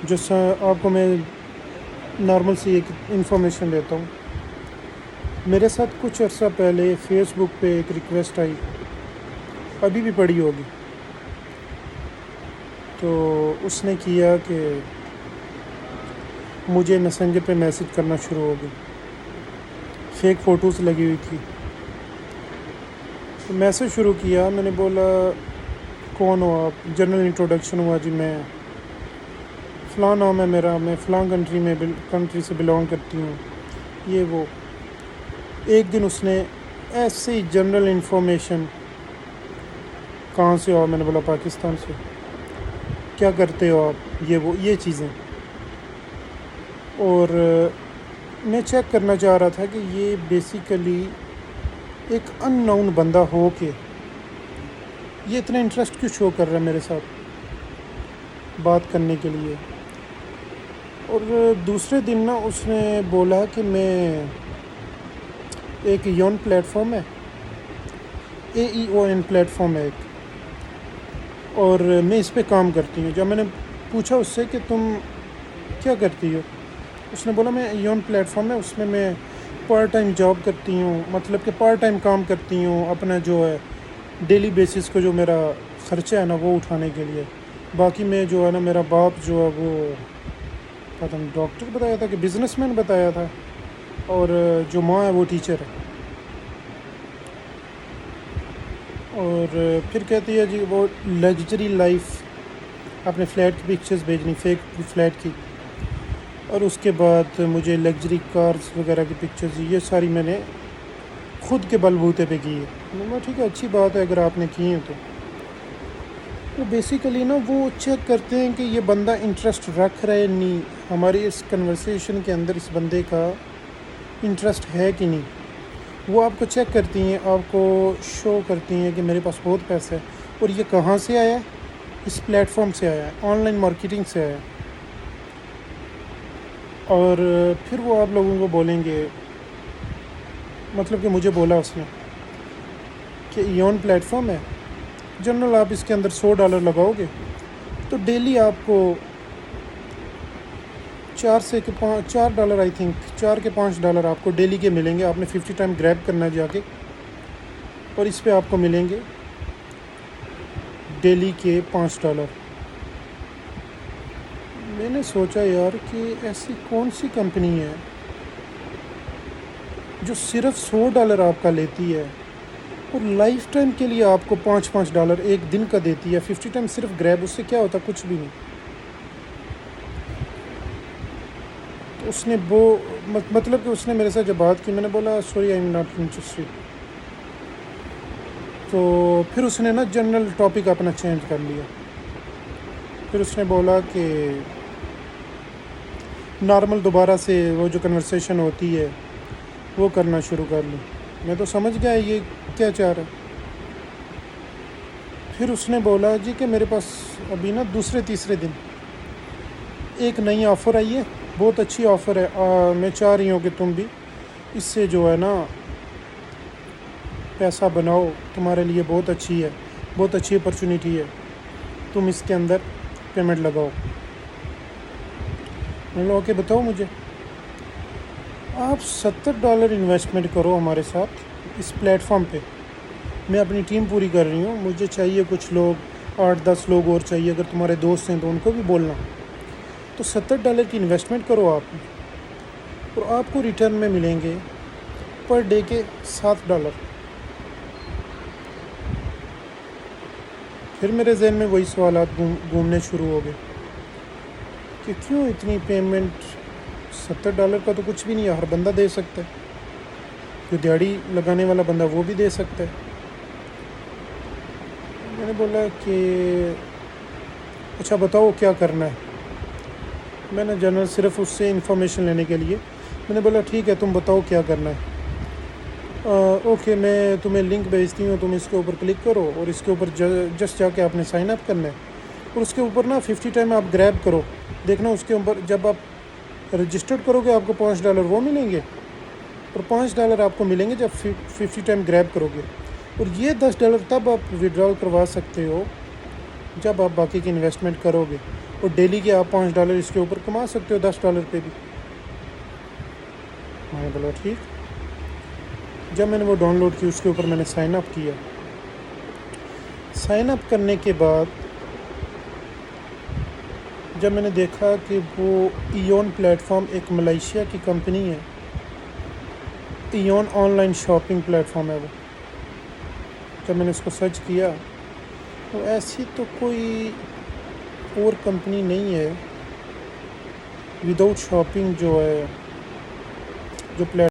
جس آپ کو میں نارمل سی ایک انفارمیشن دیتا ہوں. میرے ساتھ کچھ عرصہ پہلے فیس بک پہ ایک ریکویسٹ آئی، ابھی بھی پڑی ہوگی. تو اس نے کیا کہ مجھے میسنجر پہ میسج کرنا شروع ہو گئی. فیک فوٹوز لگی ہوئی تھی. تو میسج شروع کیا. میں نے بولا کون ہو آپ؟ جنرل انٹروڈکشن ہوا، جی میں فلاں نام ہے میرا، میں فلاں کنٹری سے بلانگ کرتی ہوں، یہ وہ. ایک دن اس نے ایسے ہی جنرل انفارمیشن، کہاں سے ہو؟ میں نے بولا پاکستان سے. کیا کرتے ہو آپ؟ یہ وہ یہ چیزیں. اور میں چیک کرنا چاہ رہا تھا کہ یہ بیسیکلی ایک ان نون بندہ ہو کے یہ اتنا انٹرسٹ کیوں شو کر رہا ہے میرے ساتھ بات کرنے کے لیے. اور دوسرے دن نا اس نے بولا کہ میں ایک یون پلیٹ فارم ہے، AEON پلیٹ فارم ہے ایک، اور میں اس پہ کام کرتی ہوں. جب میں نے پوچھا اس سے کہ تم کیا کرتی ہو، اس نے بولا میں یون پلیٹ فارم ہے، اس میں پارٹ ٹائم جاب کرتی ہوں، مطلب کہ پارٹ ٹائم کام کرتی ہوں اپنا جو ہے ڈیلی بیسس کو جو میرا خرچہ ہے نا وہ اٹھانے کے لیے. باقی میں جو ہے نا میرا باپ جو ہے وہ پتہ نہیں ڈاکٹر بتایا تھا کہ بزنس مین بتایا تھا، اور جو ماں ہے وہ ٹیچر ہے. اور پھر کہتی ہے جی وہ لگژری لائف، اپنے فلیٹ کی پکچرز بھیجنی، فیک فلیٹ کی، اور اس کے بعد مجھے لگژری کارز وغیرہ کی پکچرز، یہ ساری میں نے خود کے بل بوتے پہ کی ہے. میں نے کہا ٹھیک ہے، اچھی بات ہے اگر آپ نے کی ہیں تو. وہ بیسیکلی نا وہ چیک کرتے ہیں کہ یہ بندہ انٹرسٹ رکھ رہا ہے نہیں، ہماری اس کنورسیشن کے اندر اس بندے کا انٹرسٹ ہے کہ نہیں. وہ آپ کو چیک کرتی ہیں، آپ کو شو کرتی ہیں کہ میرے پاس بہت پیسہ ہے، اور یہ کہاں سے آیا ہے؟ اس پلیٹ فارم سے آیا ہے، آن لائن مارکیٹنگ سے آیا ہے. اور پھر وہ آپ لوگوں کو بولیں گے، مطلب کہ مجھے بولا اس نے کہ ایون پلیٹ فارم ہے جنرل، آپ اس کے اندر $100 لگاؤ گے تو ڈیلی آپ کو $4 آئی تھنک $4 کے $5 آپ کو ڈیلی کے ملیں گے. آپ نے 50 ٹائم گریب کرنا ہے جا کے، اور اس پہ آپ کو ملیں گے ڈیلی کے $5. میں نے سوچا یار کہ ایسی کون سی کمپنی ہے جو صرف $100 آپ کا لیتی ہے اور لائف ٹائم کے لیے آپ کو $5 ایک دن کا دیتی ہے. 50 ٹائم صرف گریب، اس سے کیا ہوتا؟ کچھ بھی نہیں. تو اس نے وہ مطلب کہ اس نے میرے ساتھ جب بات کی، میں نے بولا sorry I am not interested. تو پھر اس نے نا جنرل ٹاپک اپنا چینج کر لیا. پھر اس نے بولا کہ نارمل دوبارہ سے وہ جو کنورسیشن ہوتی ہے وہ کرنا شروع کر لی. میں تو سمجھ گیا یہ کیا چاہ رہا ہے. پھر اس نے بولا جی کہ میرے پاس ابھی نا دوسرے تیسرے دن ایک نئی آفر آئی ہے، بہت اچھی آفر ہے، میں چاہ رہی ہوں کہ تم بھی اس سے جو ہے نا پیسہ بناؤ، تمہارے لیے بہت اچھی ہے، بہت اچھی اپرچونیٹی ہے، تم اس کے اندر پیمنٹ لگاؤ. میں نے بولا اوکے بتاؤ مجھے. آپ $70 انویسٹمنٹ کرو ہمارے ساتھ اس پلیٹ فارم پہ. میں اپنی ٹیم پوری کر رہی ہوں، مجھے چاہیے کچھ لوگ، 8-10 لوگ اور چاہیے. اگر تمہارے دوست ہیں تو ان کو بھی بولنا. تو $70 کی انویسٹمنٹ کرو آپ، اور آپ کو ریٹرن میں ملیں گے پر ڈے کے $7. پھر میرے ذہن میں وہی سوالات گھومنے شروع ہو گئے کہ کیوں اتنی پیمنٹ؟ $70 کا تو کچھ بھی نہیں ہے، ہر بندہ دے سکتا ہے. جو دیہڑی لگانے والا بندہ وہ بھی دے سکتا ہے. میں نے بولا کہ اچھا بتاؤ کیا کرنا ہے. میں نے جنرل صرف اس سے انفارمیشن لینے کے لیے میں نے بولا ٹھیک ہے تم بتاؤ کیا کرنا ہے. اوکے میں تمہیں لنک بھیجتی ہوں، تم اس کے اوپر کلک کرو اور اس کے اوپر جسٹ جا کے آپ نے سائن اپ کرنا ہے. اور اس کے اوپر نا 50 ٹائم آپ گریب کرو. دیکھنا اس کے اوپر جب آپ رجسٹرڈ کرو گے آپ کو $5 وہ ملیں گے، اور $5 آپ کو ملیں گے جب 50 ٹائم گریب کرو گے. اور یہ $10 تب آپ وڈرال کروا سکتے ہو جب آپ باقی کی انویسٹمنٹ کرو گے. اور ڈیلی کے آپ $5 اس کے اوپر کما سکتے ہو، $10 پہ بھی۔ میں نے بولا ٹھیک۔ جب میں نے وہ ڈاؤن لوڈ کی اس کے اوپر میں نے سائن اپ کیا۔ سائن اپ کرنے کے بعد جب میں نے دیکھا کہ وہ ایون پلیٹ فارم ایک ملیشیا کی کمپنی ہے، even on line shopping plate form ہے وہ، جب میں نے اس کو سرچ کیا تو ایسی تو کوئی اور کمپنی نہیں ہے وداؤٹ شاپنگ جو ہے جو پلیٹ